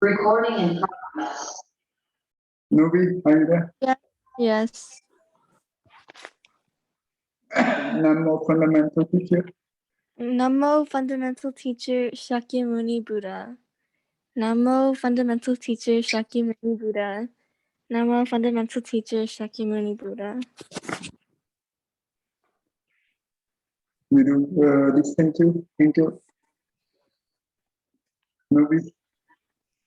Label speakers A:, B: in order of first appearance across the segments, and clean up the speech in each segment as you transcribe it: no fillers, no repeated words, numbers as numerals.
A: Recording in progress.
B: Novi, are you there?
C: Yeah. Yes.
B: Namo fundamental teacher.
C: Namo fundamental teacher Shakyamuni Buddha. Namo fundamental teacher Shakyamuni Buddha. Namo fundamental teacher Shakyamuni Buddha.
B: We do distinctive. Thank you. Novi.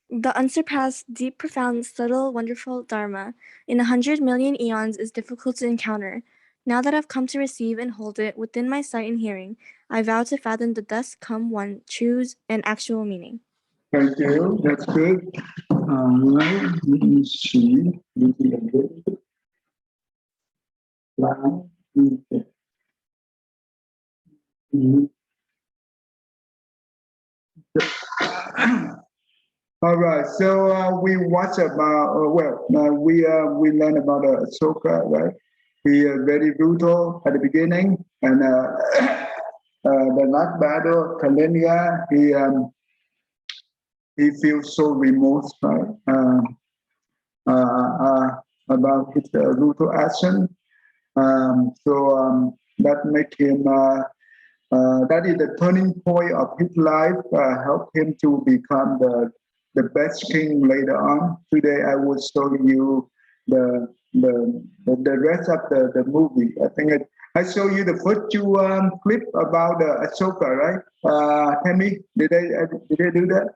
C: The unsurpassed, deep, profound, subtle, wonderful Dharma in 100 million eons is difficult to encounter. Now that I've come to receive and hold it within my sight and hearing, I vow to fathom the thus come one, choose, and actual meaning.
B: Thank you. That's good. Let me see. All right. So we watch about. We learn about Ashoka, right? He very brutal at the beginning, and the last battle, Kalenia, he feels so remote, right? About his brutal action. That make him. That is the turning point of his life. Help him to become the best king later on. Today I will show you the rest of the movie. I think I show you the first two clip about Ashoka, right? Tammy, did I do that?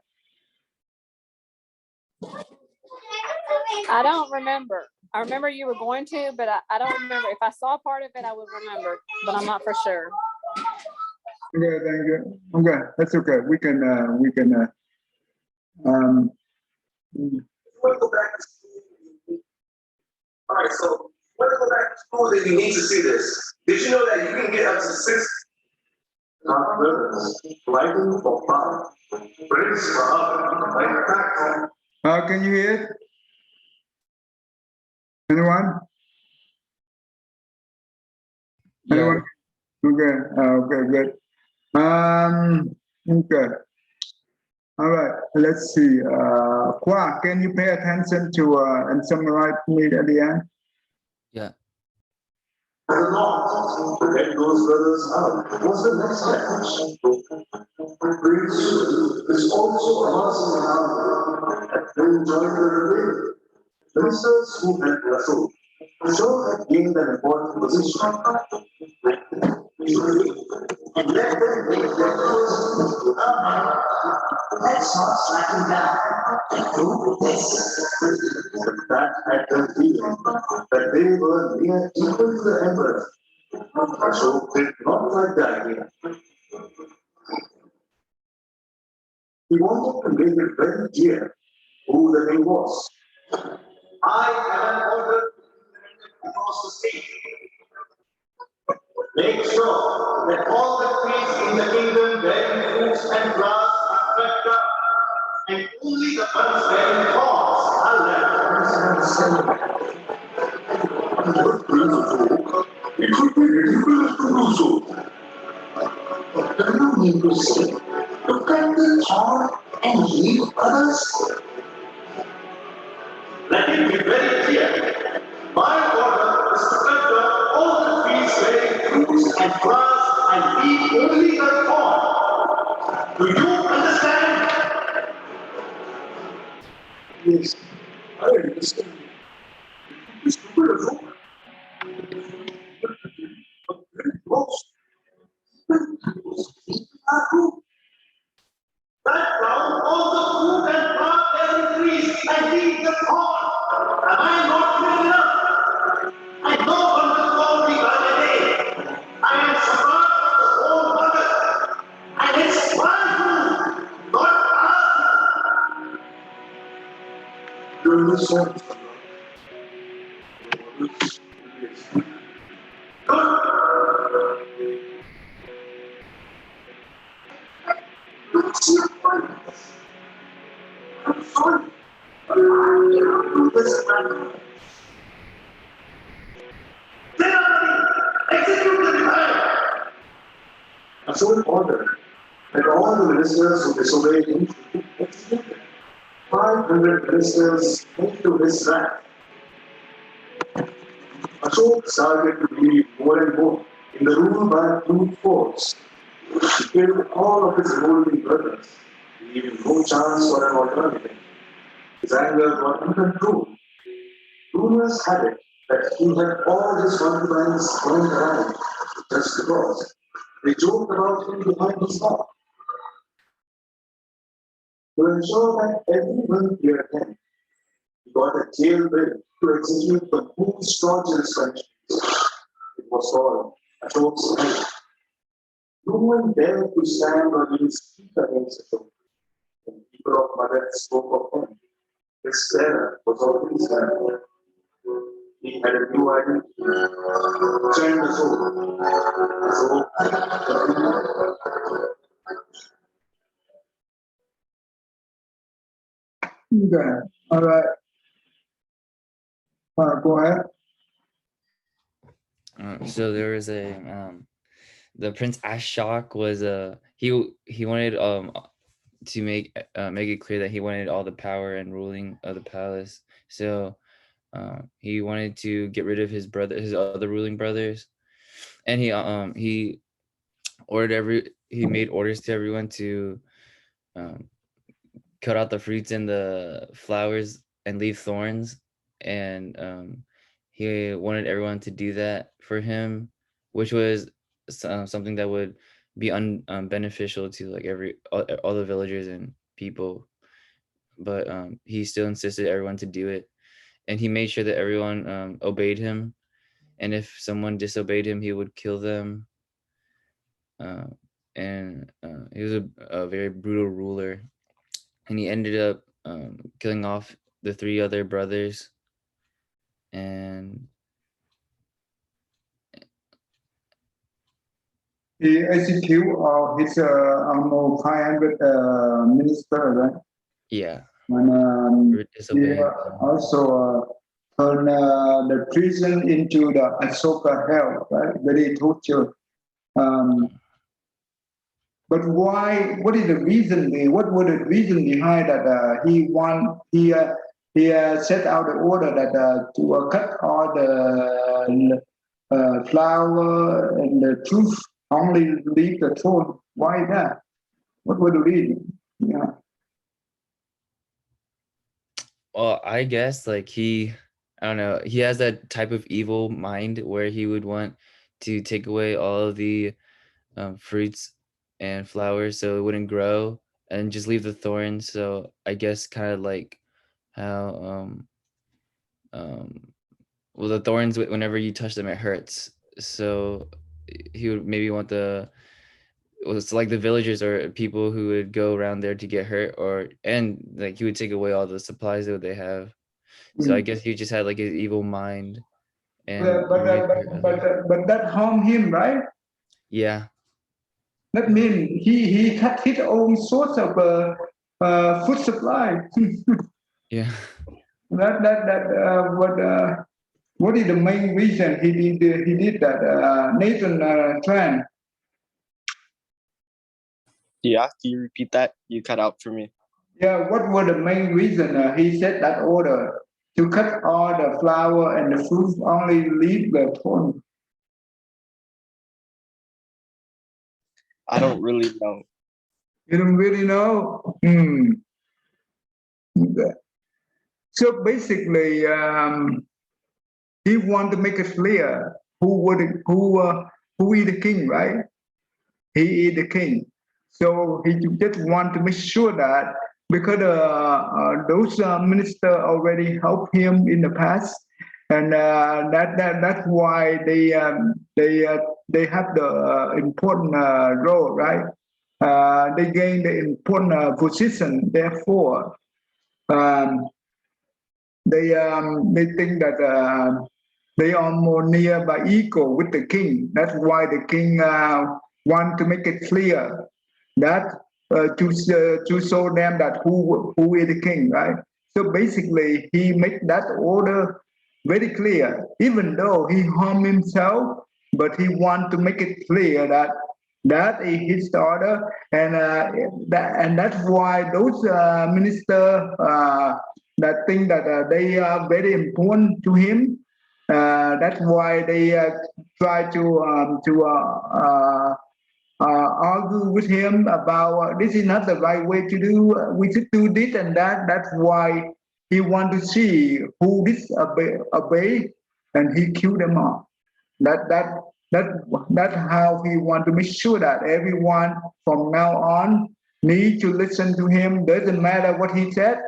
D: I don't remember. I remember you were going to, but I don't remember. If I saw part of it, I would remember, but I'm not for sure.
B: Okay, thank you. Okay, that's okay. We can.
E: When you go back to school, all right, so when you go back to school, then you need to see this. Did you know that you can get up to 6 writing for fun? Brings for up, like practice.
B: Can you hear it? Anyone?
F: Yeah.
B: Anyone? Okay. Okay. Good. Okay. All right. Let's see. Kwa, can you pay attention to and summarize me at the end?
F: Yeah.
E: To get those brothers out. What's the next step? It's also announcing now that they join the rebellion. Ministers who had wrestled show had gained an important position. And let them make their choice. Let's not slacken down and do this. That had them feeling that they were near equal to the emperor. Ashok did not like that idea. He wanted to make it very clear who the king was. I have ordered across the state. Make sure that all the trees in the kingdom bearing fruits and grass are cut up, and only the ones bearing thorns are left. It would be ridiculous to do so. But do you mean to say, to cut the thorn and leave others? Let it be very clear. My order is to cut down all the trees bearing fruits and grass and leave only the thorn. Do you understand? Yes, I understand. It's stupid as well. Cut down all the fruit and grass bearing trees and leave the thorn. Am I not clear enough? I know one will call me by the name. I am Sabbath of the whole mother. And it's one who, not us. You understand? What's your point? I'm sorry. But I cannot do this right. Execute the demand. Ashok ordered that all the ministers who disobeyed him should be executed. 500 ministers into his rank. Ashoka started to believe more and more in the rule by brute force. He killed all of his ruling brothers, leaving no chance for an alternative. His anger got uncontrolled. Rumors had it that he had all his concubines going around just because they joked about him behind his back. To ensure that everyone feared him, he got a jail bill to execute the most torturous punishments. It was called Ashoka's Knife. No one dared to stand or even speak against Ashoka. When people of Magadha spoke of him, his terror was always there. He had a new identity, changed the soul.
B: Okay. All right. Go ahead.
F: So there was the Prince Ashoka was he wanted to make it clear that he wanted all the power and ruling of the palace. So he wanted to get rid of his other ruling brothers, and he made orders to everyone to cut out the fruits and the flowers and leave thorns, and he wanted everyone to do that for him, which was something that would be beneficial to like all the villagers and people, but he still insisted everyone to do it, and he made sure that everyone obeyed him, and if someone disobeyed him, he would kill them. And he was a very brutal ruler, and he ended up killing off the 3 other brothers, and
B: He executed his almost 500 minister, right?
F: yeah,
B: And
F: for
B: he
F: disobeying him.
B: also turned the prison into the Ashoka hell, right? Very torture. But why? What is the reason? What was the reason behind that? He set out the order that to cut all the flower and the truth, only leave the throne. Why that? What was the reason? Yeah.
F: Well, I guess like I don't know, he has that type of evil mind where he would want to take away all of the fruits and flowers so it wouldn't grow, and just leave the thorns. So I guess kind of like how well, the thorns, whenever you touch them, it hurts. So he would maybe want it's like the villagers or people who would go around there to get hurt, and like he would take away all the supplies that they have. So I guess he just had like his evil mind, and he wanted to hurt others.
B: But that harmed him, right?
F: Yeah,
B: That means he cut his own source of food supply.
F: yeah.
B: What is the main reason he did that? Nathan Tran.
G: Yeah, can you repeat that? You cut out for me.
B: Yeah, what was the main reason he set that order to cut all the flower and the fruit, only leave the thorn?
G: I don't really know.
B: You don't really know? Okay. So basically, he want to make it clear who is the king, right? He is the king. So he just want to make sure that because those ministers already helped him in the past, and that's why they have the important role, right? They gain the important position. Therefore, they think that they are more nearby equal with the king. That's why the king want to make it clear that to show them that who is the king, right? So basically, he make that order very clear, even though he harmed himself, but he want to make it clear that That is his order, and that's why those ministers that think that they are very important to him. That's why they try to argue with him about this is not the right way to do. We should do this and that. That's why he want to see who disobey, and he killed them all. That that that that's how he want to make sure that everyone from now on need to listen to him. Doesn't matter what he said,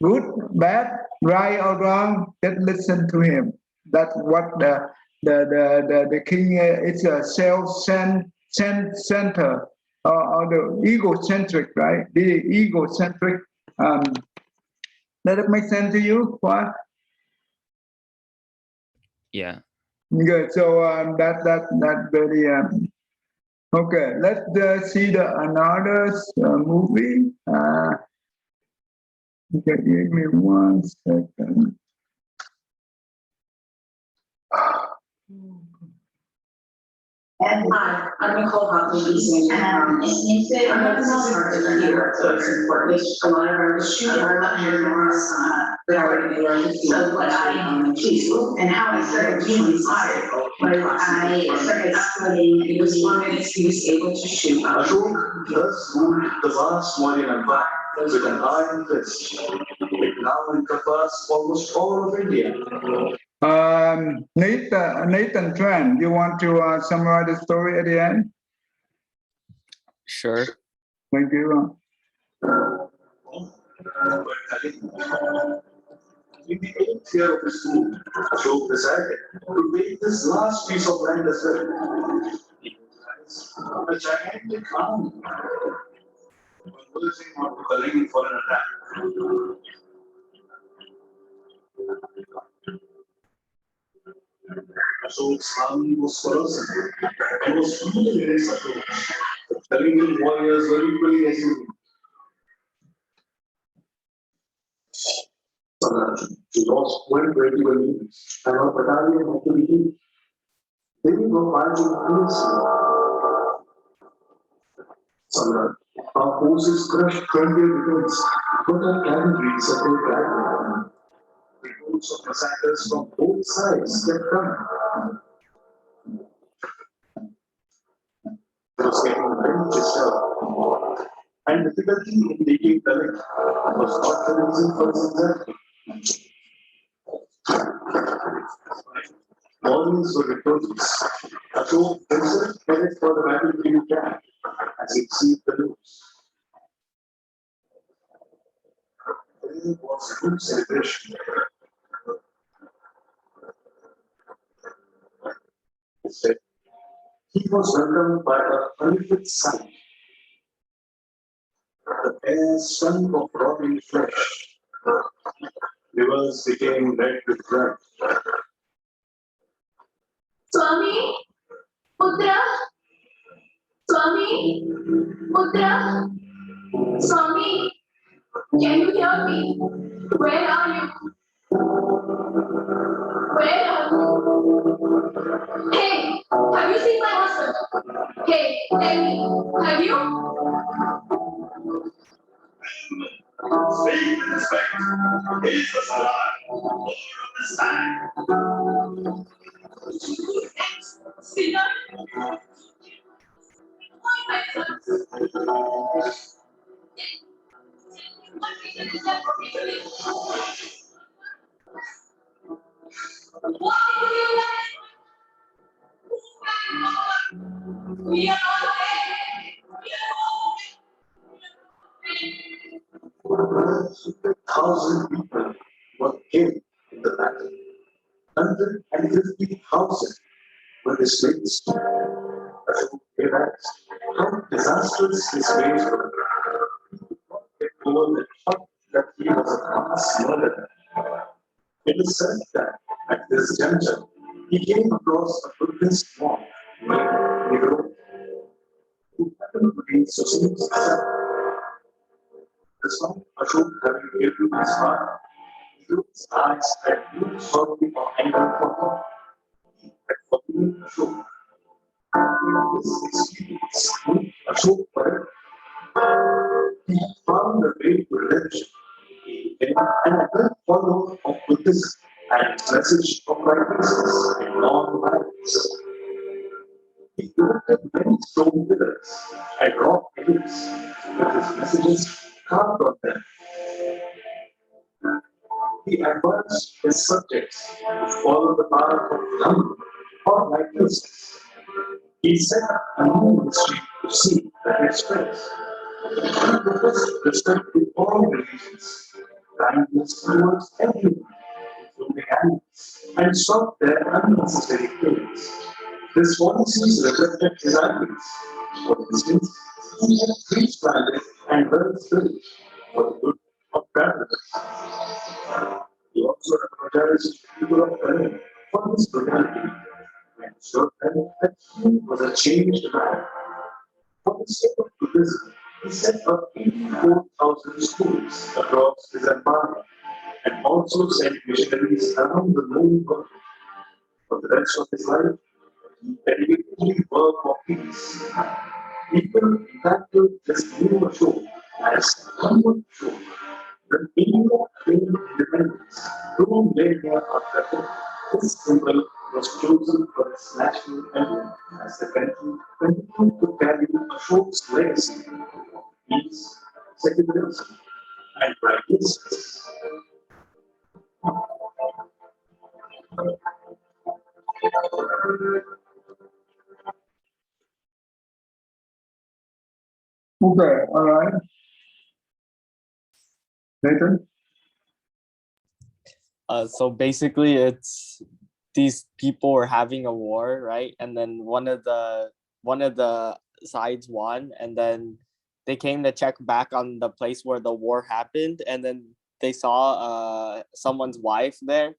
B: good, bad, right or wrong. Just listen to him. That's what the king is a center or the egocentric, right? The egocentric. Does it make sense to you? What?
F: Yeah.
B: Good. So that very okay. Let's see the another movie. Okay, give me 1 second.
A: And hi, I'm Nicole Hopkins, and I'm not a here, so it's important. A lot of our students are not here that already learned. So what I teach and how I started being inspired was I started uploading. It was 4 minutes he was able to shoot.
E: Ashoka thus ruled the vast Mauryan Empire with an iron fist. It now encompasses almost all of India.
B: Nathan Tran, you want to summarize the story at the end?
G: Sure.
B: Thank you.
E: In the 8th year of his rule, Ashoka decided to take this last piece of land as well. He utilized a gigantic army, conversing on the lane for an attack. Ashoka's army was colossal and was brutal in its approach. The Telugu warriors were equally resolute. She lost 121 units, and her battalion had to be used. They were fighting fiercely. Our forces crushed 20 units, but our cavalry suffered badly. Reports of massacres from both sides kept coming. It was getting very disturbed, and difficulty in taking Telugu was not the reason for its anxiety. Mornings were victorious. Ashoka himself headed for the battlefield camp as he received the news. There was a good celebration. Instead, he was welcomed by a prolific sight. The air stunk of rotting flesh. Rivers became red with blood.
H: Swami, Putra, Swami, Putra, Swami, can you hear me? Where are you? Where are you? Hey, have you seen my husband? Hey, tell me, have you?
E: Speak with respect. He is the Salar, Lord of this land.
H: Sinner? Why my sons? What reason is there for me to live? Why do you like? We are all dead. We are all dead.
E: 100,000 people were killed in the battle. 150,000 were displaced. Ashoka realized how disastrous his ways were. It over the thought that he was a mass murderer. It is said that at this juncture, he came across a Buddhist monk named Niro, who happened to be Socialist. This monk, Ashoka, having given his heart, Niro's eyes had looked sorely for anger for him. He had forgiven Ashoka. This experience, Ashoka, he found a way to redemption and another follow of Buddhism and its message of righteousness and non-violence. He erected many stone pillars and rock pillars with his messages carved on them. He advised his subjects to follow the path of Dhamma or righteousness. He set up a new ministry to seek that express. He professed respect to all religions, kindness towards everyone, including animals, and stopped their unnecessary killings. This policies reflected his ideals. For instance, he had trees planted and birds built for the good of travelers. He also apologized to people of Berlin for his brutality and showed them that he was a changed man. For the sake of Buddhism, he set up 84,000 schools across his empire and also sent missionaries around the known world. For the rest of his life, he dedicated work for peace. People impacted this new Ashoka as humble Ashoka. The meaning of claiming independence, 2 millennia after this symbol was chosen for its national emblem as the country continued to carry Ashoka's legacy of peace, secularism, and righteousness.
B: Okay, all right. Nathan?
G: So basically, it's these people were having a war, right? And then one of the sides won, and then they came to check back on the place where the war happened, and then they saw someone's wife there,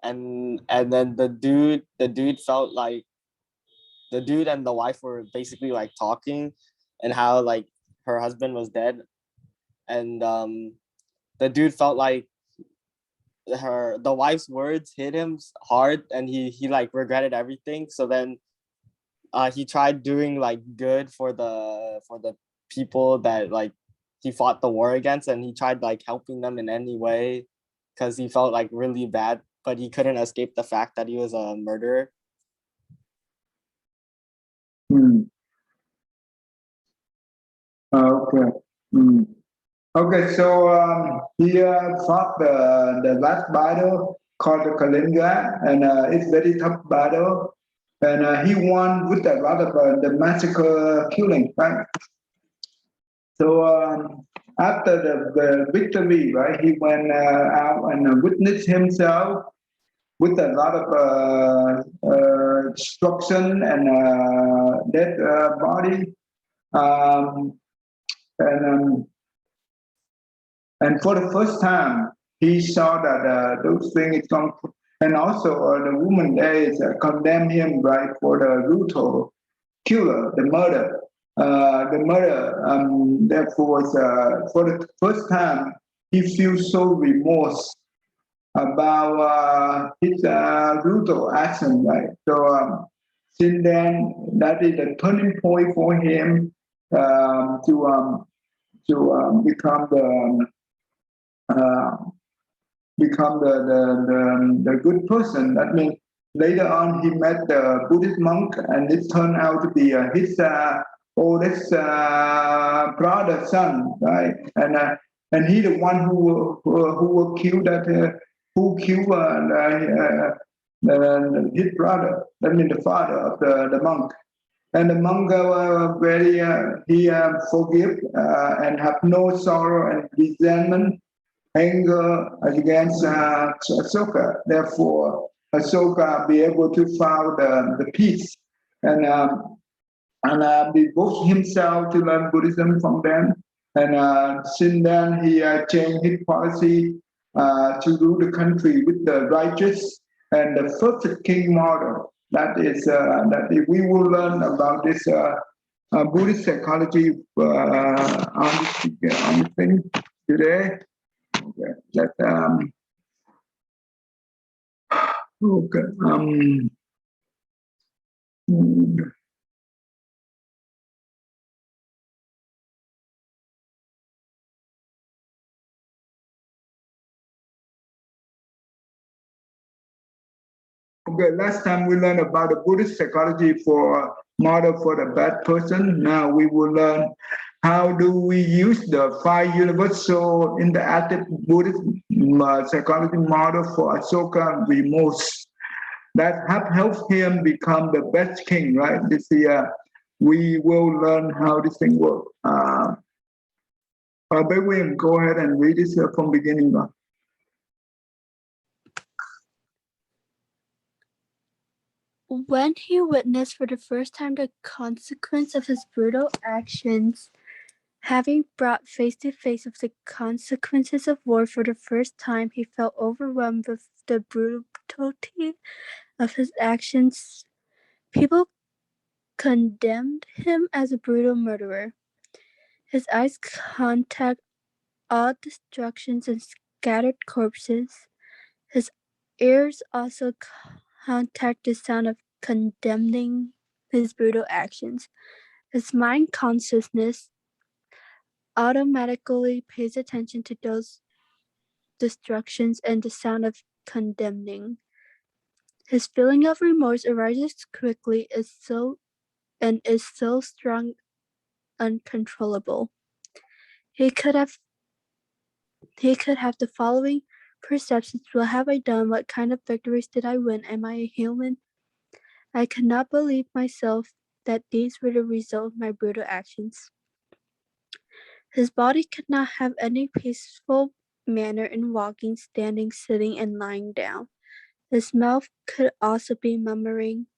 G: and then the dude felt like the dude and the wife were basically like talking, and how like her husband was dead, and the dude felt like the wife's words hit him hard, and he like regretted everything. So then he tried doing like good for the people that like he fought the war against, and he tried like helping them in any way because he felt like really bad, but he couldn't escape the fact that he was a murderer.
B: Hmm. Okay. Hmm. Okay, so he fought the last battle called the Kalinga, and it's very tough battle, and he won with a lot of the massacre killing, right? So after the victory, right, he went out and witnessed himself with a lot of destruction and dead body, um, and um, and for the first time, he saw that those things come, and also the woman there is condemned him, right, for the brutal killer, the murder. Therefore, for the first time, he feels so remorse about his brutal action, right? So since then, that is a turning point for him to become uh, the good person. That means later on he met the Buddhist monk, and it turned out to be his oldest brother's son, right? And he the one who killed his brother. That means the father of the monk. And the monk he forgive and have no sorrow and resentment anger against Ashoka. Therefore, Ashoka be able to found the peace and devote himself to learn Buddhism from them. And since then, he changed his policy to rule the country with the righteous and the perfect king model. That we will learn about this Buddhist psychology on this thing today. Okay. Okay. Okay, last time we learned about the Buddhist psychology for model for the bad person. Now we will learn how do we use the 5 universal interactive Buddhist psychology model for Ashoka remorse that have helped him become the best king, right? This year we will learn how this thing works. William, go ahead and read this from beginning.
C: When he witnessed for the first time the consequence of his brutal actions, having brought face to face with the consequences of war for the first time, he felt overwhelmed with the brutality of his actions. People condemned him as a brutal murderer. His eyes contact all destructions and scattered corpses. His ears also contact the sound of condemning his brutal actions. His mind consciousness automatically pays attention to those destructions and the sound of condemning. His feeling of remorse arises quickly is so strong, uncontrollable. He could have the following perceptions. What have I done? What kind of victories did I win? Am I a human? I could not believe myself that these were the result of my brutal actions. His body could not have any peaceful manner in walking, standing, sitting, and lying down. His mouth could also be murmuring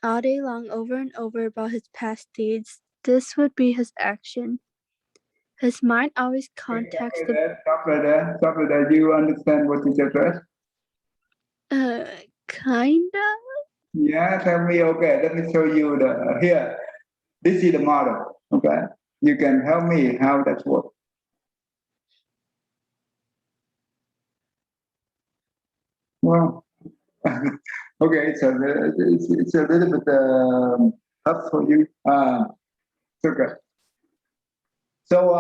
C: all day long over and over about his past deeds. This would be his action. His mind always contacts the...
B: Stop right there. You understand what you just read?
C: Kinda.
B: Yeah, tell me, okay, let me show you the, here, this is the model, okay? You can help me how that works. Well, okay, so it's a little bit tough for you. Okay. So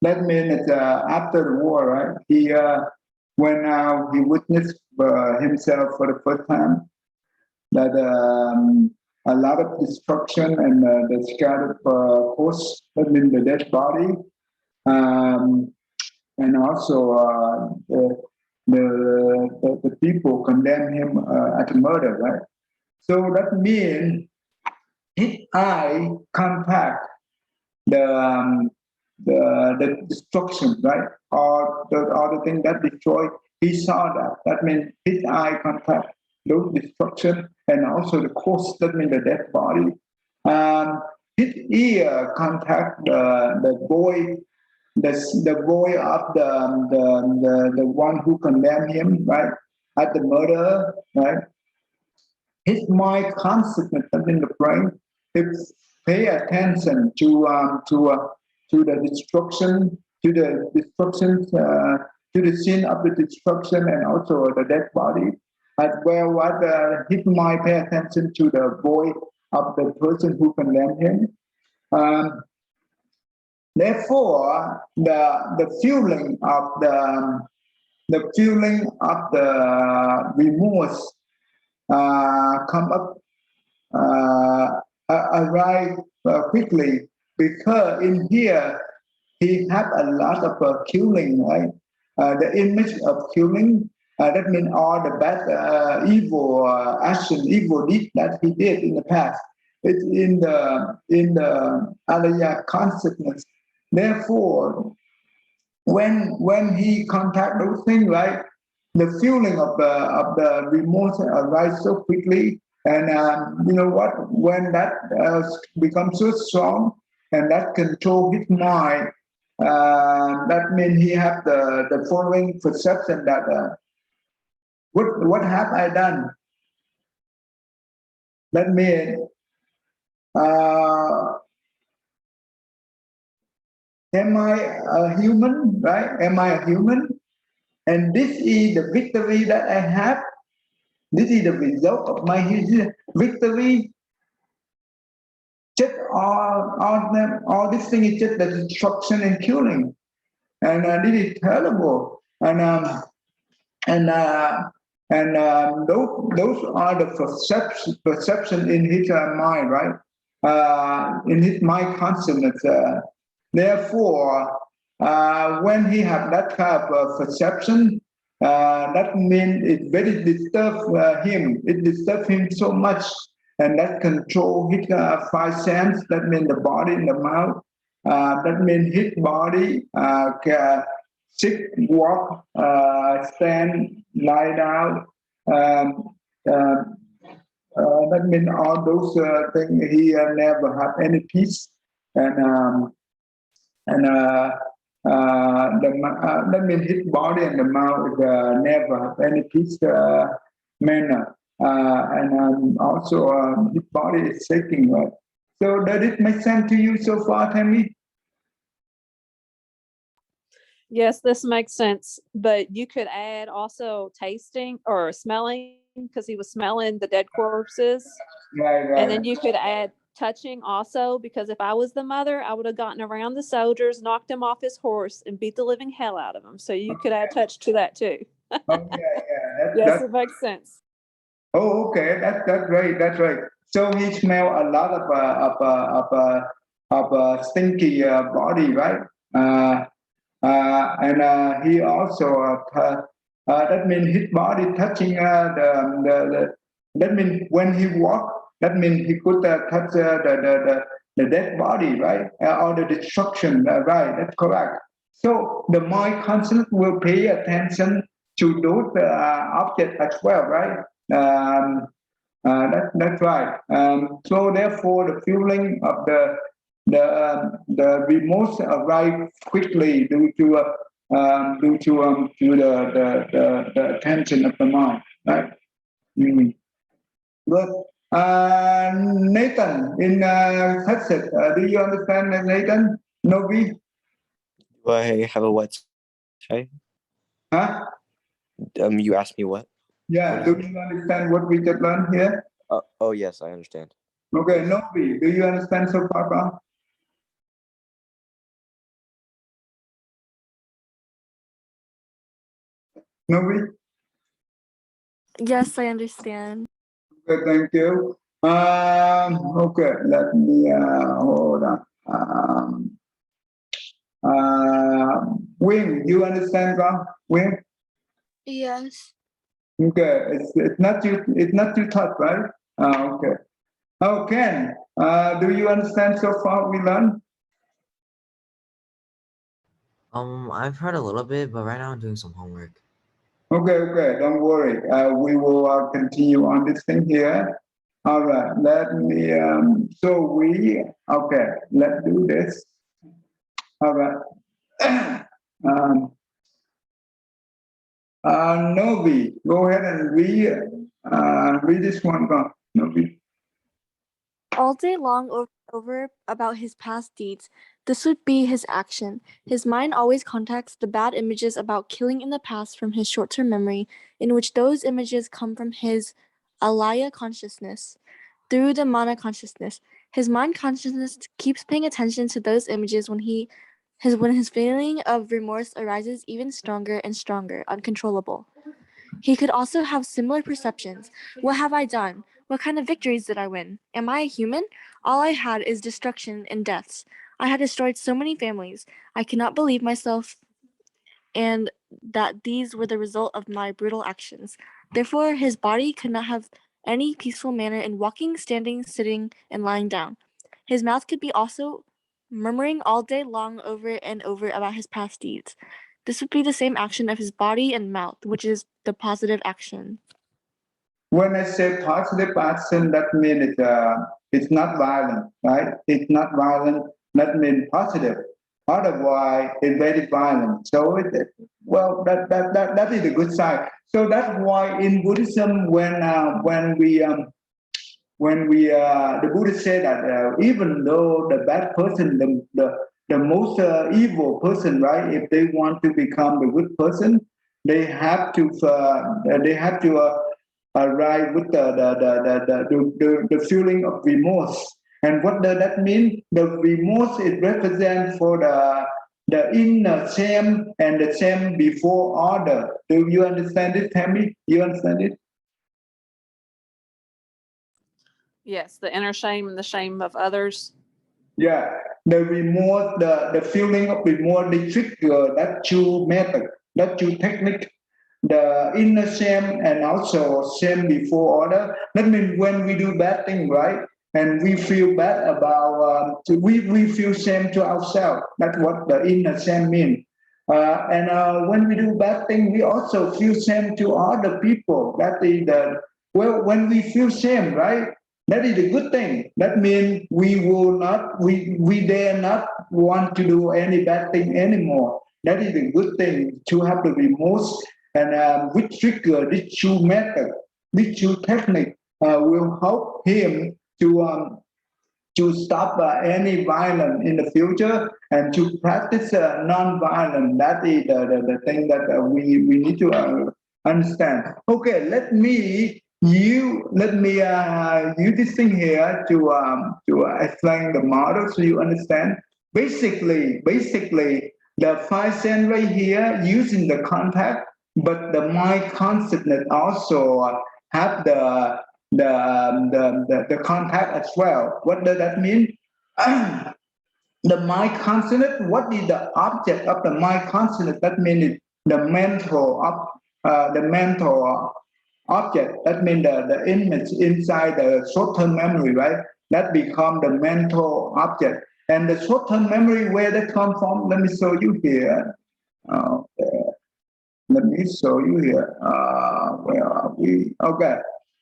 B: that means after the war, right? He when he witnessed himself for the first time that a lot of destruction and the scattered corpse, that means the dead body, and also the people condemn him as a murder, right? So that means his eye contact the destruction, right? Or the thing that destroyed, he saw that. That means his eye contact those destruction and also the corpse, that means the dead body. His ear contact the boy, the boy of the one who condemned him, right? At the murder, right? His mind constantly in the brain. If pay attention to the destruction, to the scene of the destruction, and also the dead body, as well as his mind pay attention to the boy of the person who condemned him. Therefore, the feeling of the remorse come up, arrive quickly, because in here he had a lot of killing, right? The image of killing, that means all the bad, evil action, evil deed that he did in the past. It's in the alaya consciousness. Therefore, when he contact those things, right, the feeling of the remorse arises so quickly, and you know what? When that becomes so strong and that control his mind, that means he have the following perception that what have I done? That means am I a human, right? Am I a human? And this is the victory that I have. This is the result of my victory. Just all this thing is just the destruction and killing, and this is terrible. And And those are the perception in his mind, right? In his mind consciousness. Therefore, when he have that kind of perception, that means it very disturb him. It disturbs him so much, and that control his five sense. That means the body and the mouth. That means his body can sit, walk, stand, lie down. Um, uh, that means all those things he never have any peace, and that means his body and the mouth never have any peace manner, and also his body is shaking, right? So does it make sense to you so far, Tammy?
D: Yes, this makes sense. But you could add also tasting or smelling, because he was smelling the dead corpses.
B: Right, right.
D: And then you could add touching also, because if I was the mother, I would have gotten around the soldiers, knocked him off his horse, and beat the living hell out of him. So you could add touch to that too.
B: Oh, yeah.
D: Yes, it makes sense.
B: Oh, okay. That's right. That's right. So he smell a lot of stinky body, right? And he also that means his body touching the that means when he walk, that means he could touch the dead body, right? Or the destruction, right? That's correct. So the mind consciousness will pay attention to those objects as well, right? That's right. So therefore, the feeling of the remorse arrive quickly due to the attention of the mind, right? Mm. Good. Nathan in Texas, do you understand, Nathan? Novi?
I: Do I have a what? Sorry?
B: Huh?
I: You asked me what?
B: Yeah. Do you understand what we just learned here?
I: Oh yes, I understand.
B: Okay, Novi, do you understand so far? Novi?
C: Yes, I understand.
B: Okay, thank you. Okay, let me hold on. Wing, you understand, Ron? Wing?
C: Yes.
B: Okay, it's not too tough, right? Okay. Oh, Ken, do you understand so far we learned?
J: I've heard a little bit, but right now I'm doing some homework.
B: Okay, don't worry. We will continue on this thing here. All right, let me, let's do this. All right. Novi, go ahead and read this one. Novi.
C: All day long over about his past deeds, this would be his action. His mind always contacts the bad images about killing in the past from his short-term memory, in which those images come from his alaya consciousness. Through the mana consciousness, his mind consciousness keeps paying attention to those images when his feeling of remorse arises even stronger and stronger, uncontrollable. He could also have similar perceptions. What have I done? What kind of victories did I win? Am I a human? All I had is destruction and deaths. I had destroyed so many families. I cannot believe myself and that these were the result of my brutal actions. Therefore, his body could not have any peaceful manner in walking, standing, sitting, and lying down. His mouth could be also murmuring all day long over and over about his past deeds. This would be the same action of his body and mouth, which is the positive action.
B: When I say positive action, that means it's not violent, right? It's not violent. That means positive. Otherwise, it's very violent. So that is a good sign. So that's why in Buddhism, when the Buddha said that even though the bad person, the most evil person, right? If they want to become the good person, they have to arrive with the feeling of remorse. And what does that mean? The remorse is represent for the inner same and the same before order. Do you understand it, Tammy? You understand it?
D: Yes, the inner shame and the shame of others.
B: Yeah, the remorse, the feeling of remorse, the trigger, that two method, that two technique, the inner shame and also shame before order. That means when we do bad thing, right? And we feel bad about, we feel shame to ourselves. That's what the inner shame means. And when we do bad thing, we also feel shame to other people. That is the, well, when we feel shame, right? That is a good thing. That means we will not, we dare not want to do any bad thing anymore. That is a good thing to have the remorse and which trigger, this two method, this two technique will help him to stop any violence in the future and to practice non-violence. That is the thing that we need to understand. Okay, let me use this thing here to explain the model so you understand. Basically, the 5 cents right here using the contact, but the mind consciousness also have the contact as well. What does that mean? The mind consciousness, what is the object of the mind consciousness? That means the mental object. That means the image inside the short-term memory, right? That become the mental object. And the short-term memory, where that come from? Let me show you here. Let me show you here. Where are we? Okay.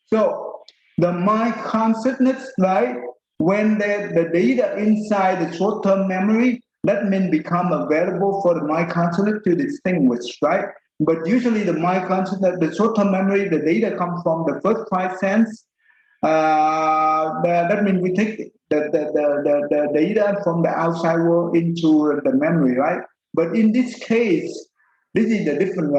B: So the mind consciousness, right? When the data inside the short-term memory, that means become available for the mind consciousness to distinguish, right? But usually the mind consciousness, the short-term memory, the data comes from the first 5 sense. That means we take the data from the outside world into the memory, right? But in this case, this is a different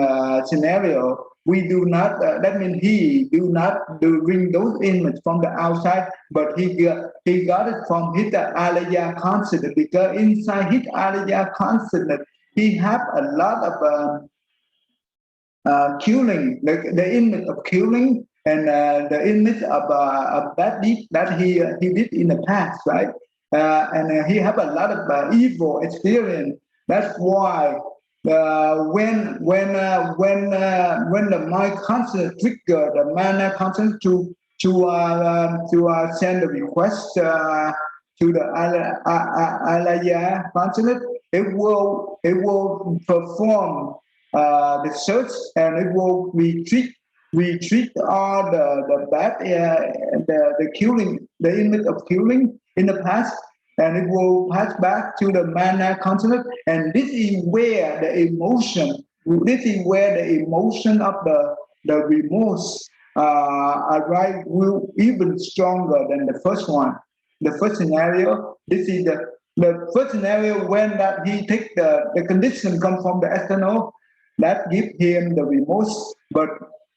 B: scenario. We do not, that means he do not bring those images from the outside, but he got it from his alaya consciousness, because inside his alaya consciousness, he have a lot of killing, the image of killing and the image of that deed that he did in the past, right? And he have a lot of evil experience. That's why when the mind consciousness trigger the mana consciousness to send a request to the alaya consciousness, it will perform the search, and it will retreat all the bad the killing, the image of killing in the past, and it will pass back to the mana consciousness. And this is where the emotion of the remorse arise will even stronger than the first one. The first scenario, this is the first scenario when that he take the condition come from the external, that give him the remorse. But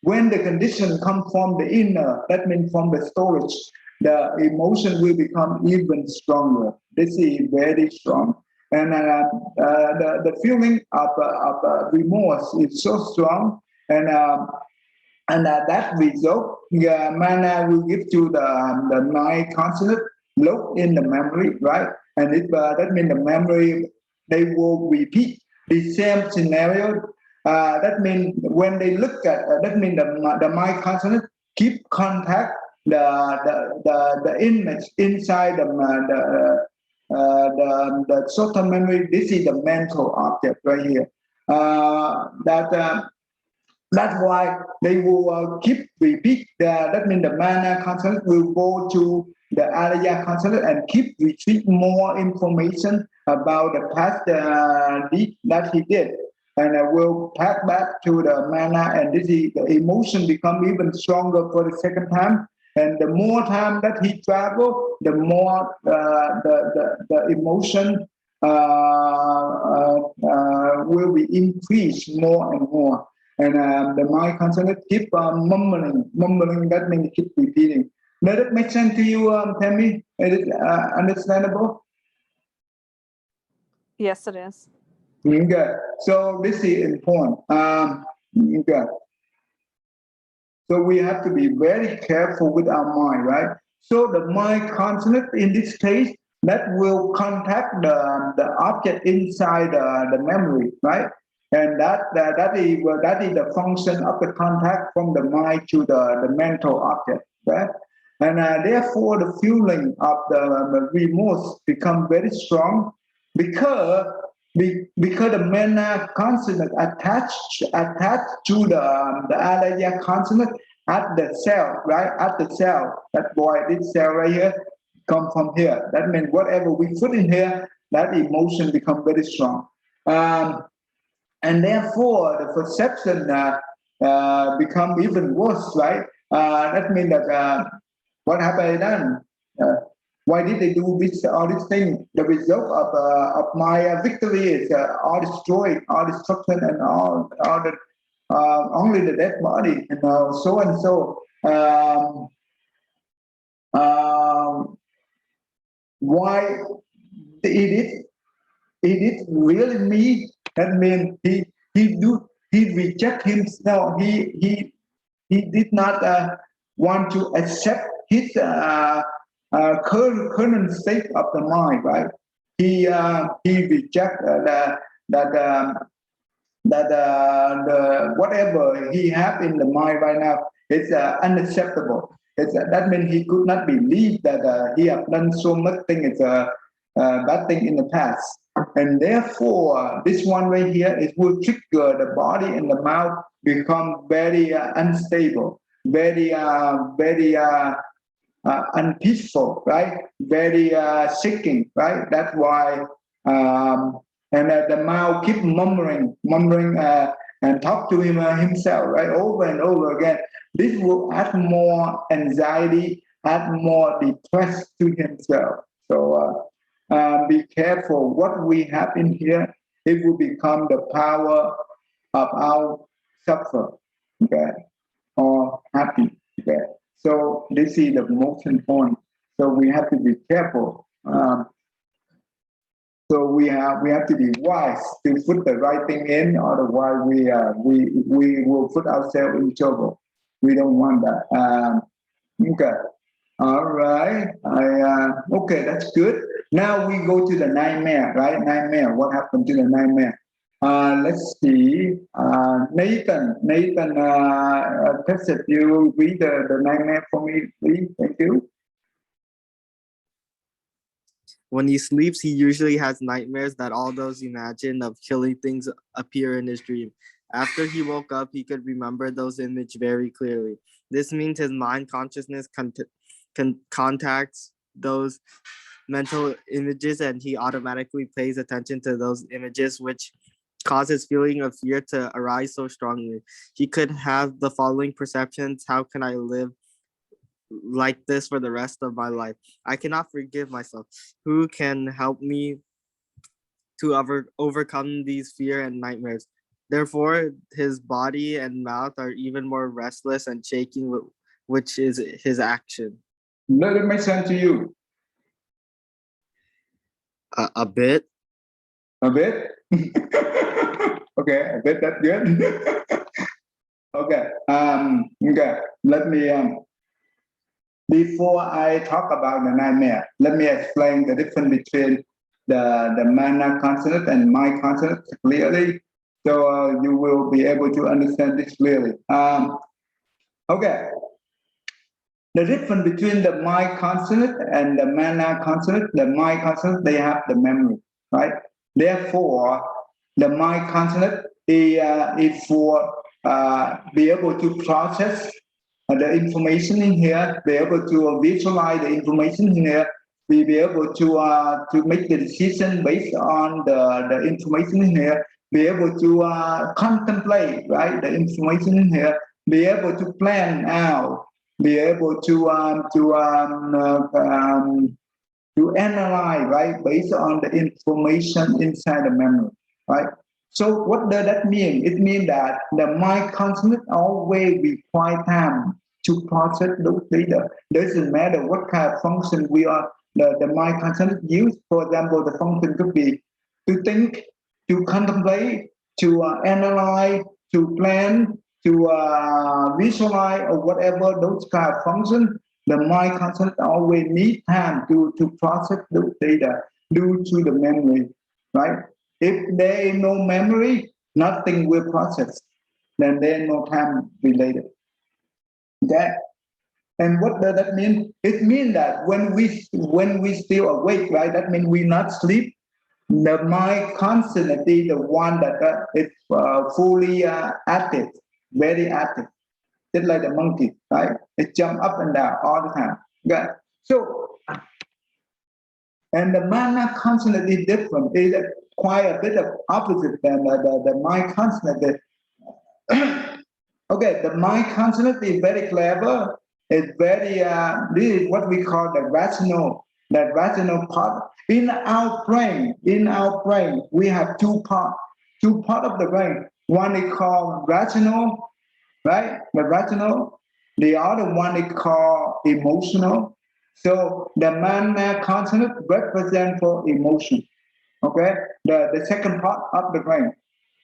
B: when the condition come from the inner, that means from the storage, the emotion will become even stronger. This is very strong. And the feeling of remorse is so strong. And that result, mana will give to the mind consciousness look in the memory, right? And that means the memory, they will repeat the same scenario. That means when they look at, that means the mind consciousness keep contact the image inside the short-term memory. This is the mental object right here. That's why they will keep repeat. That means the mana consciousness will go to the alaya consciousness and keep retrieve more information about the past deed that he did, and will pass back to the mana. And this is the emotion become even stronger for the second time. And the more time that he travel, the more the emotion will be increased more and more. And the mind consciousness keep mumbling. That means keep repeating. Does it make sense to you, Tammy? Is it understandable?
D: Yes, it is.
B: Okay. So this is important. Okay. So we have to be very careful with our mind, right? So the mind consciousness in this case that will contact the object inside the memory, right? And that is the function of the contact from the mind to the mental object, right? And therefore the feeling of the remorse become very strong because because the mana consonant attached to the alaya consonant at the cell, right? At the cell. That's why this cell right here come from here. That means whatever we put in here, that emotion become very strong. And therefore the perception become even worse, right? That means that what have I done? Why did they do this? All this thing. The result of my victory is all destroyed, all destruction, and all the only the dead body, and so and so. Why it is really me? That means he reject himself. He did not want to accept his current state of the mind, right? He reject that the whatever he have in the mind right now is unacceptable. That means he could not believe that he have done so much thing. It's a bad thing in the past, and therefore this one right here it will trigger the body and the mouth become very unstable, very unpeaceful, right? Very seeking, right? That's why, and the mouth keep murmuring, and talk to him himself, right? Over and over again. This will add more anxiety, add more distress to himself. So be careful. What we have in here, it will become the power of our suffer, okay, or happy, okay. So this is the most important. So we have to be careful. So we have to be wise to put the right thing in. Otherwise, we will put ourselves in trouble. We don't want that. Okay. All right. Okay. That's good. Now we go to the nightmare. Right? Nightmare. What happened to the nightmare? Let's see. Nathan, Tesset, you read the nightmare for me, please. Thank you.
G: When he sleeps, he usually has nightmares that all those imagined of killing things appear in his dream. After he woke up, he could remember those images very clearly. This means his mind consciousness contacts those mental images, and he automatically pays attention to those images, which causes feeling of fear to arise so strongly. He could have the following perceptions: how can I live like this for the rest of my life? I cannot forgive myself. Who can help me to overcome these fear and nightmares? Therefore, his body and mouth are even more restless and shaking, which is his action.
B: Does it make sense to you?
G: A bit.
B: A bit? Okay, a bit, that's good. Okay. Okay. Let me before I talk about the nightmare, let me explain the difference between the mana consonant and my consonant clearly, so you will be able to understand this clearly. Okay. The difference between the my consonant and the mana consonant, the my consonant, they have the memory, right? Therefore, the my consonant is for be able to process the information in here, be able to visualize the information in here, be able to make the decision based on the information in here, be able to contemplate, right, the information in here, be able to plan out, be able to analyze, right, based on the information inside the memory, right? So what does that mean? It means that the mind consciousness always require time to process those data. Doesn't matter what kind of function we are, the mind consciousness use. For example, the function could be to think, to contemplate, to analyze, to plan, to visualize, or whatever those kind of functions, the mind constantly always need time to process those data due to the memory, right? If there is no memory, nothing will process. Then there is no time related. Okay? And what does that mean? It means that when we still awake, right? That means we not sleep. The mind constantly the one that is fully active, very active, just like the monkey, right? It jump up and down all the time. Okay? So, and the mana constantly different. Is quite a bit of opposite than the mind constantly. Okay, the mind constantly is very clever. It's very this is what we call the rational part. In our brain, we have two parts of the brain. One is called rational, right? The rational. The other one is called emotional. So the mana consonant represent for emotion. Okay, the second part of the brain.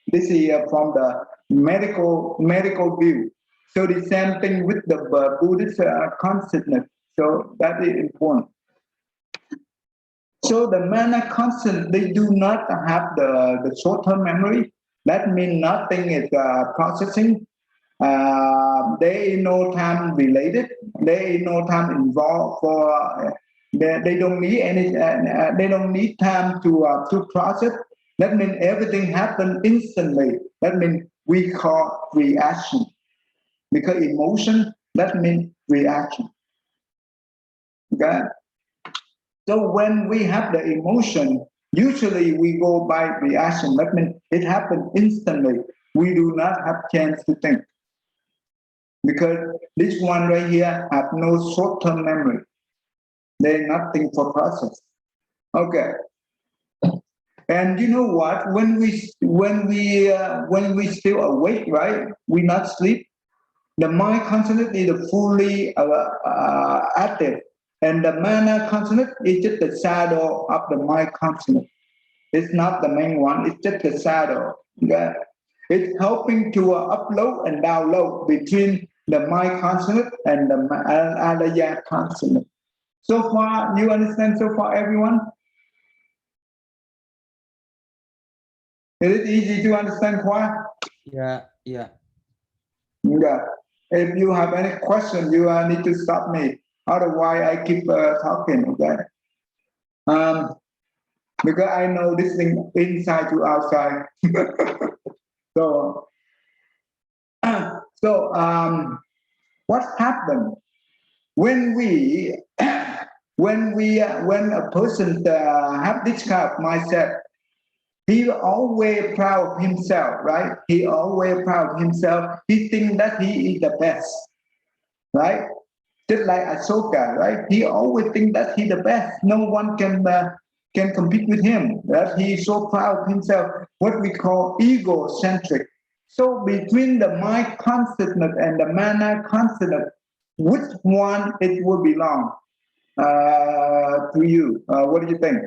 B: This is from the medical view. So the same thing with the Buddhist consciousness. So that is important. So the mana constant, they do not have the short-term memory. That means nothing is processing. There is no time related. There is no time involved for. They don't need any. They don't need time to process. That means everything happens instantly. That means we call reaction. Because emotion, that means reaction. Okay? So when we have the emotion, usually we go by reaction. That means it happens instantly. We do not have chance to think. Because this one right here have no short-term memory. There's nothing for process. Okay. And you know what? When we still awake, right? We not sleep. The mind constantly is fully active, and the mana constant is just the shadow of the mind constant. It's not the main one. It's just the shadow. Okay? It's helping to upload and download between the mind constant and the alaya constant. So far, you understand? So far, everyone. Is it easy to understand, Khoa?
J: Yeah.
B: Yeah. If you have any question, you need to stop me. Otherwise, I keep talking, okay? Because I know this thing inside to outside. What happened when a person have this kind of mindset? He always proud of himself, right? He always proud of himself. He thinks that he is the best, right? Just like Ashoka, right? He always thinks that he's the best. No one can compete with him. That he is so proud of himself. What we call egocentric. So between the mind consciousness and the mana consciousness, which one it will belong to you? What do you think?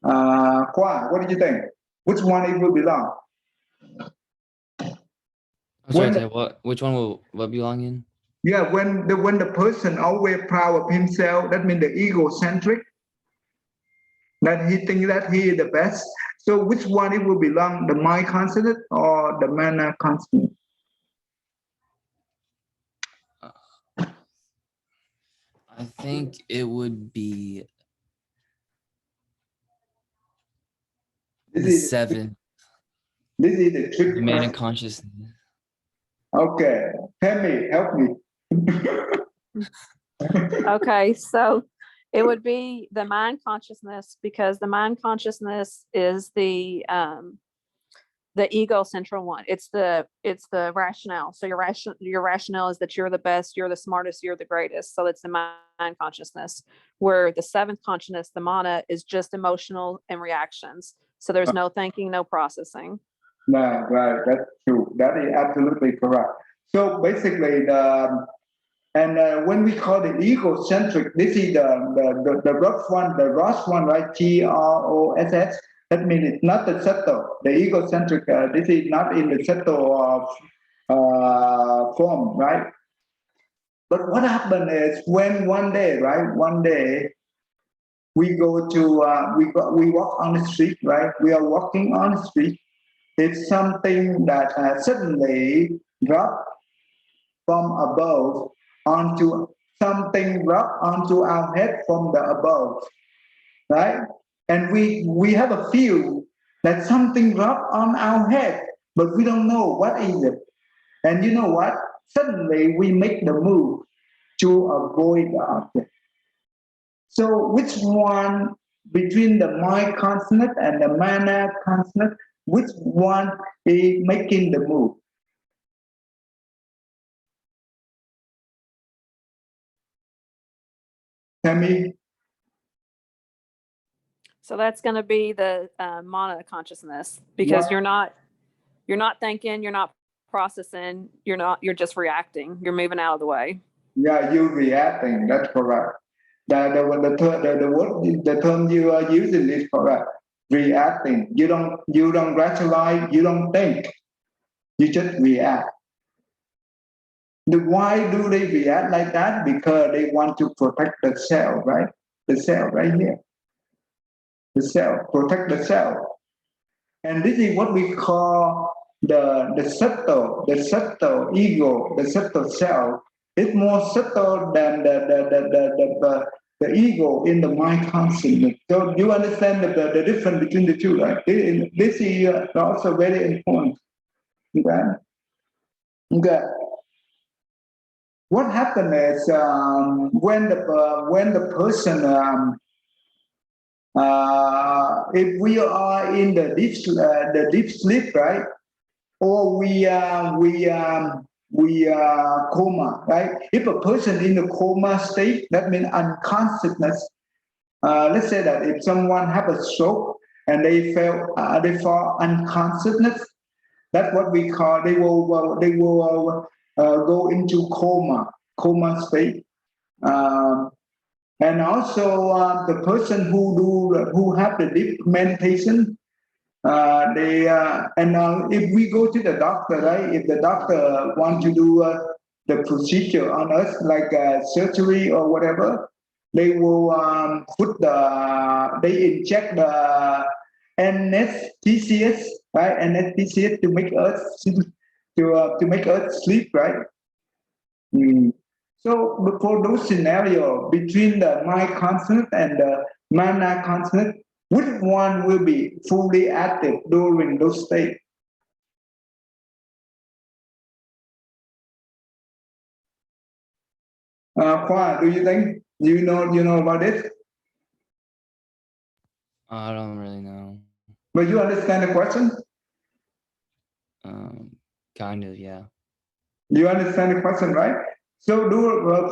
B: Khoa, what do you think? Which one it will belong?
F: I'm sorry, Ted, which one will what belong in?
B: Yeah, when the person always proud of himself, that means the egocentric, that he thinks that he is the best. So which one it will belong, the mind constant or the mana constant?
F: I think it would be the seven.
B: This is the trick.
F: The mana consciousness.
B: Okay, help me.
D: Okay, so it would be the mind consciousness, because the mind consciousness is the ego central one. It's the rationale. So your rationale is that you're the best, you're the smartest, you're the greatest. So it's the mind consciousness. Where the seventh consciousness, the mana, is just emotional and reactions. So there's no thinking, no processing.
B: No, right, that's true. That is absolutely correct. So basically, when we call it egocentric, this is the rough one, right? GROSS. That means it's not the subtle, the egocentric. This is not in the subtle form, right? But what happened is when one day, right? One day we go to we walk on the street, right? We are walking on the street. It's something that suddenly drop from above onto something drop onto our head from the above, right? And we have a feel that something drop on our head, but we don't know what is it. And you know what? Suddenly we make the move to avoid the object. So which one between the mind consciousness and the mana consciousness, which one is making the move? Tell me.
D: So that's going to be the mana consciousness, because
B: What?
D: you're not thinking, you're not processing, you're just reacting. You're moving out of the way.
B: Yeah, you reacting. That's correct. The term you are using is correct. Reacting. You don't rationalize. You don't think. You just react. Why do they react like that? Because they want to protect the cell, right? The cell right here. The cell, protect the cell. And this is what we call the subtle ego, the subtle self. It's more subtle than the ego in the mind consciousness. So you understand the difference between the two, right? This is also very important. Okay? Okay. What happened is when the person if we are in the deep sleep, right, or we coma, right? If a person in the coma state, that means unconsciousness. Let's say that if someone have a stroke and they fall unconsciousness, that's what we call they will go into coma state. And also the person who have the deep meditation, if we go to the doctor, right? If the doctor want to do the procedure on us, like surgery or whatever, they will they inject the anesthesias, right? Anesthesia to make us sleep, right? So for those scenarios between the mind consciousness and the mana consciousness, which one will be fully active during those states? Khoa, do you think you know about it?
F: I don't really know.
B: But you understand the question?
F: Kind of, yeah.
B: You understand the question, right? So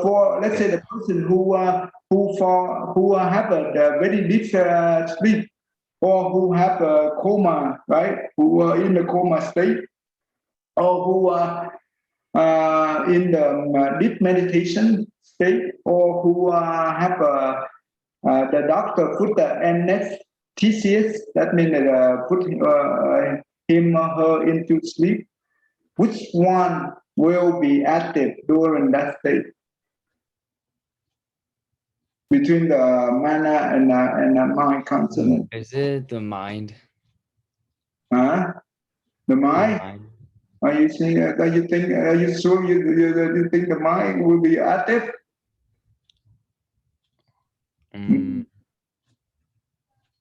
B: for let's say the person who have a very deep sleep, or who have a coma, right? Who are in the coma state, or who are in the deep meditation state, or who have the doctor put the anesthesia, that means put him or her into sleep. Which one will be active during that state? Between the mana and the mind consciousness.
F: Is it the mind?
B: Huh? The mind? Are you saying? Are you sure you think the mind will be active?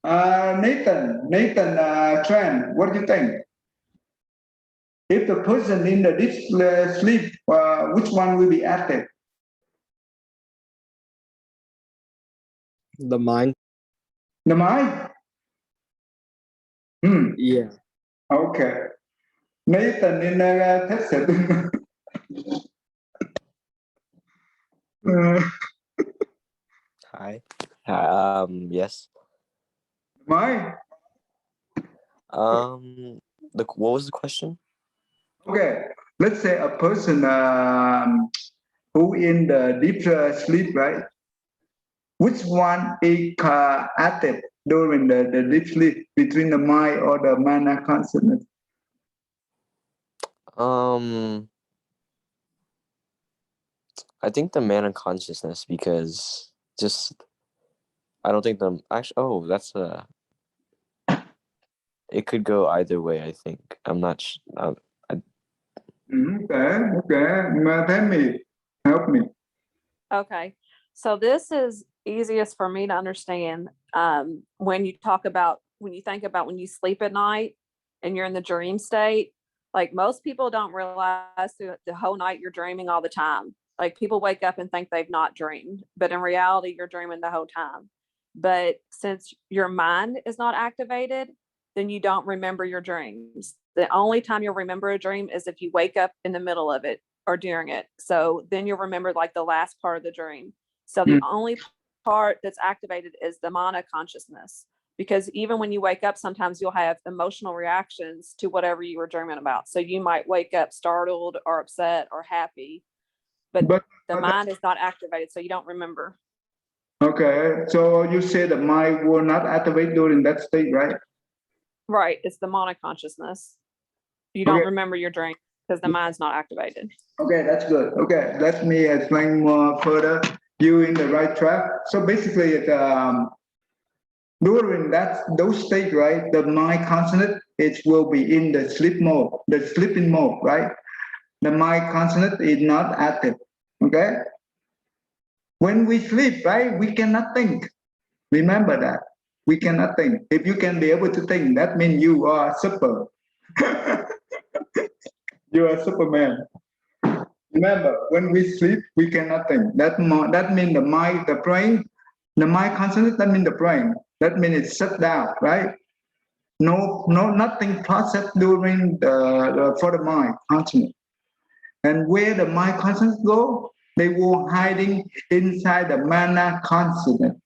B: Nathan, Tran, what do you think? If the person in the deep sleep, which one will be active?
G: The mind.
B: The mind?
G: Yeah.
B: Okay. Nathan in Texas.
I: Hi. Yes.
B: Mind?
I: What was the question?
B: Okay. Let's say a person who in the deep sleep, right? Which one is active during the deep sleep between the mind or the mana consciousness?
I: I think the man unconsciousness, because just I don't think the actually. Oh, that's a. It could go either way. I think I'm not.
B: Okay. Tell me, help me.
D: Okay. So this is easiest for me to understand. When you think about when you sleep at night and you're in the dream state, like most people don't realize through the whole night you're dreaming all the time. Like people wake up and think they've not dreamed, but in reality, you're dreaming the whole time. But since your mind is not activated, then you don't remember your dreams. The only time you'll remember a dream is if you wake up in the middle of it or during it. So then you'll remember like the last part of the dream. So the only part that's activated is the mana consciousness, because even when you wake up, sometimes you'll have emotional reactions to whatever you were dreaming about. So you might wake up startled or upset or happy, but the mind is not activated, so you don't remember.
B: Okay, so you say the mind will not activate during that state, right?
D: Right, it's the mana consciousness. You don't remember your dream because the mind's not activated.
B: Okay, that's good. Okay, let me explain more further. You in the right track. So basically, during those states, right, the mind consciousness, it will be in the sleep mode, the sleeping mode, right? The mind consciousness is not active. Okay. When we sleep, right, we cannot think. Remember that. We cannot think. If you can be able to think, that means you are super. You are Superman. Remember, when we sleep, we cannot think. That means the mind, the brain, the mind consciousness, that means the brain. That means it's shut down, right? Nothing processed during for the mind consciousness. And where the mind consciousness go, they were hiding inside the mana consciousness.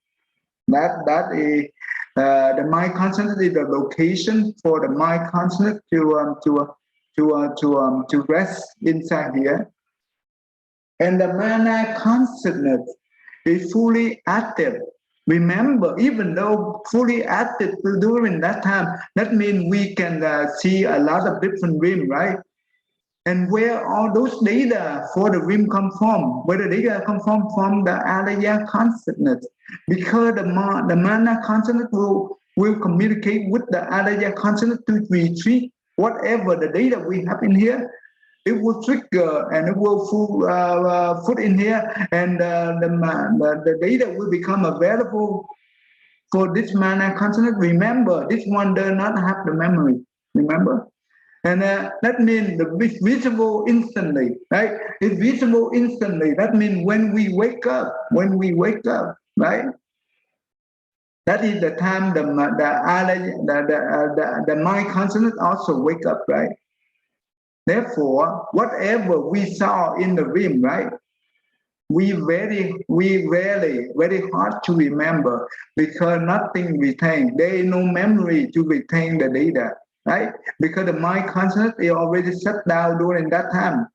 B: That is the mind consciousness is the location for the mind consciousness to rest inside here. And the mana consciousness is fully active. Remember, even though fully active during that time, that means we can see a lot of different dreams, right? And where all those data for the dream come from? Where the data come from the Alaya consciousness, because the mana consciousness will communicate with the Alaya consciousness to retrieve whatever the data we have in here. It will trigger and it will put in here, and the data will become available for this mana consciousness. Remember, this one does not have the memory. Remember. And that means the visible instantly, right? It's visible instantly. That means when we wake up, right? That is the time the mind consciousness also wake up, right? Therefore, whatever we saw in the dream, right? We rarely, very hard to remember, because nothing retained. There is no memory to retain the data. Right? Because the mind consciousness is already shut down during that time.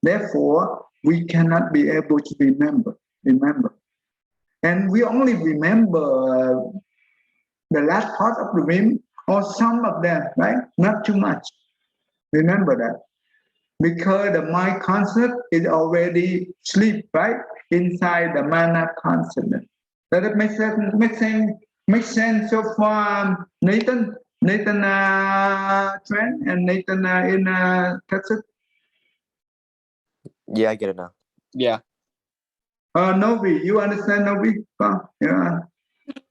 B: Therefore, we cannot be able to remember. And we only remember the last part of the dream or some of them, right? Not too much. Remember that. Because the mind consciousness is already asleep, right? Inside the mana consciousness. Does it make sense? Make sense so far, Nathan? Nathan Trent and Nathan in Texas?
I: Yeah, I get it now.
G: Yeah.
B: Novi, you understand, Novi? Yeah.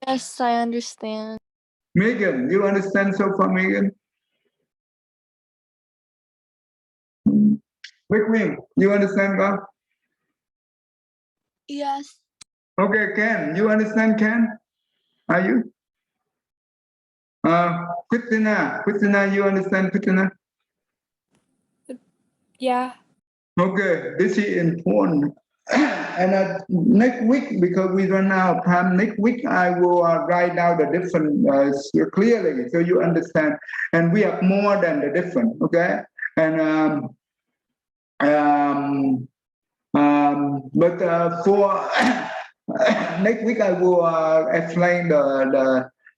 C: Yes, I understand.
B: Megan, you understand so far, Megan? Vic, you understand, God?
C: Yes.
B: Okay, Ken, you understand, Ken? Are you? Christina, you understand, Christina?
C: Yeah.
B: Okay, this is important. And next week, because we run out of time, next week I will write down the different clearly so you understand. And we have more than the different, okay? And but for next week I will explain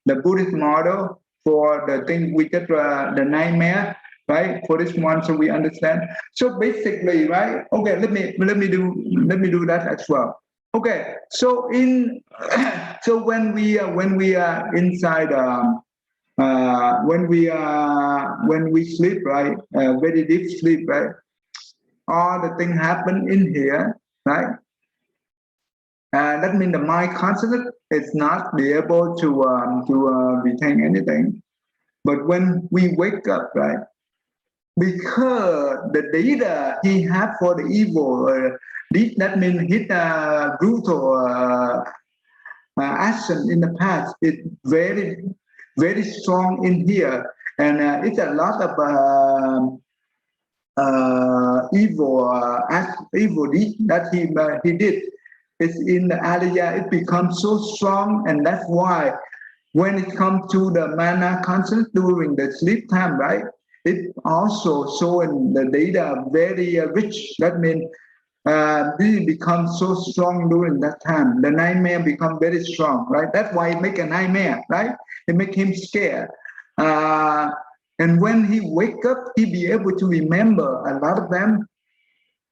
B: the Buddhist model for the thing we get the nightmare, right? For this one, so we understand. So basically, right? Okay, let me do that as well. Okay, so so when we are inside when we sleep, right? Very deep sleep, right? All the things happen in here, right? That means the mind consciousness is not be able to retain anything. But when we wake up, right? Because the data he had for the evil, that means his brutal action in the past is very, very strong in here, and it's a lot of evil deed that he did. It's in the area. It becomes so strong, and that's why when it comes to the mana consciousness during the sleep time, right? It also showing the data very rich. That means this becomes so strong during that time. The nightmare become very strong, right? That's why it make a nightmare, right? It make him scared. And when he wake up, he be able to remember a lot of them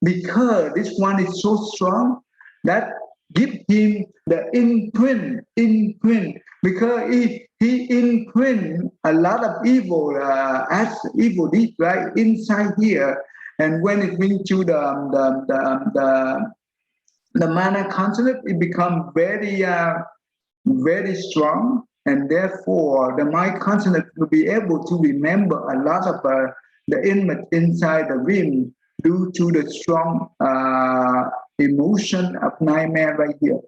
B: because this one is so strong that give him the imprint because he imprint a lot of evil as evil deed right inside here, and when it brings to the mana consciousness, it becomes very very strong, and therefore the mind consciousness will be able to remember a lot of the image inside the rim due to the strong emotion of nightmare right here.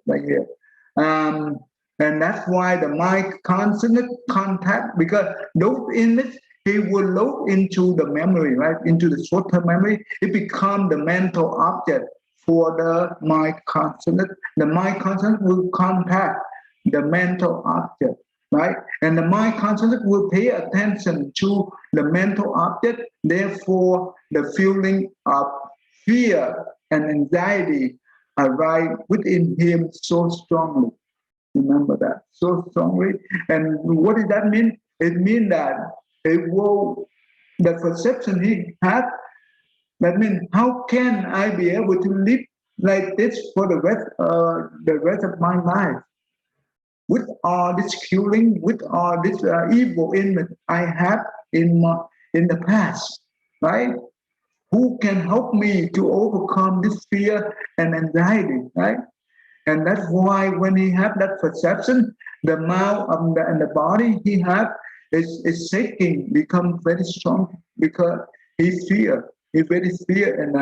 B: And that's why the mind constant contact, because those images he will load into the memory, right? Into the short-term memory, it becomes the mental object for the mind constant. The mind constant will contact the mental object, right? And the mind constant will pay attention to the mental object. Therefore, the feeling of fear and anxiety arise within him so strongly. Remember that so strongly. And what does that mean? It means that the perception he had, that means how can I be able to live like this for the rest of my life? With all this killing, with all this evil image I have in the past, right? Who can help me to overcome this fear and anxiety, right? And that's why when he have that perception, the mouth and the body he have is shaking, become very strong because he very fear and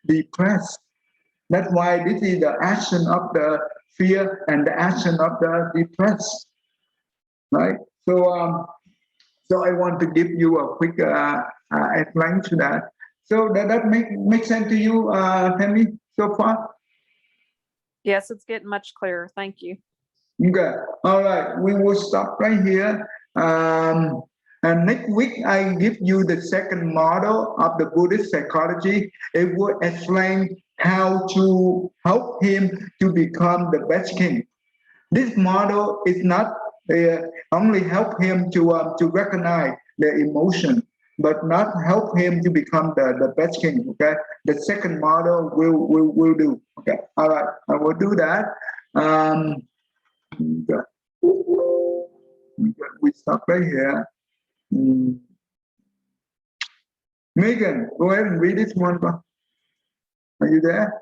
B: depressed. That's why this is the action of the fear and the action of the depressed, right? So, so I want to give you a quick explain to that. So that make sense to you, Tammy, so far?
D: Yes, it's getting much clearer. Thank you.
B: Okay. All right. We will stop right here. And next week, I give you the second model of the Buddhist psychology. It will explain how to help him to become the best king. This model is not only help him to recognize the emotion, but not help him to become the best king. Okay. The second model will do. Okay. All right. I will do that. We stop right here. Megan, go ahead and read this one. Are you there?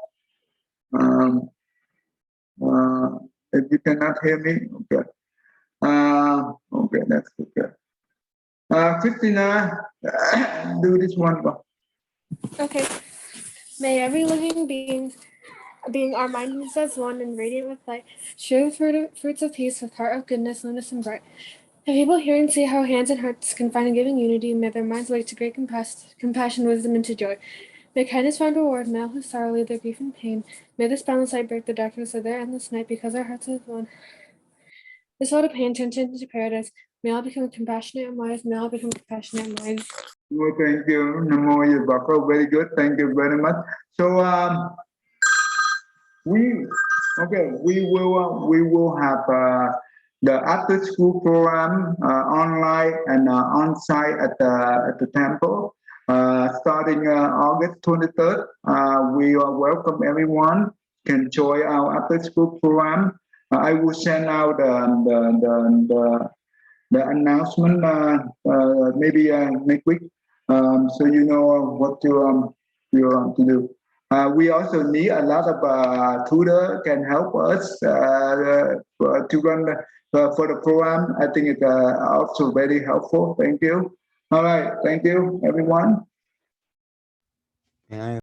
B: If you cannot hear me, okay. Okay, that's okay. Christina, do this one.
C: Okay. May every living being our minds as one and radiant with light, share the fruits of peace with heart of goodness, luminous and bright. May people hear and see how hands and hearts can find a giving unity. May their minds wake to great compassion, wisdom, and to joy. May kindness find reward, may all who sorrow leave their grief and pain. May this boundless light break the darkness of their endless night, because our hearts are one. This world of pain turns into paradise. May all become compassionate and wise. May all become compassionate and wise.
B: Well, thank you, Namo Yabako. Very good. Thank you very much. So we will have the after school program online and on-site at the temple. Starting August 23rd, we welcome everyone can join our after school program. I will send out the announcement maybe next week, so you know what to do. We also need a lot of tutor can help us to run for the program. I think it's also very helpful. Thank you. All right, thank you, everyone.
J: May I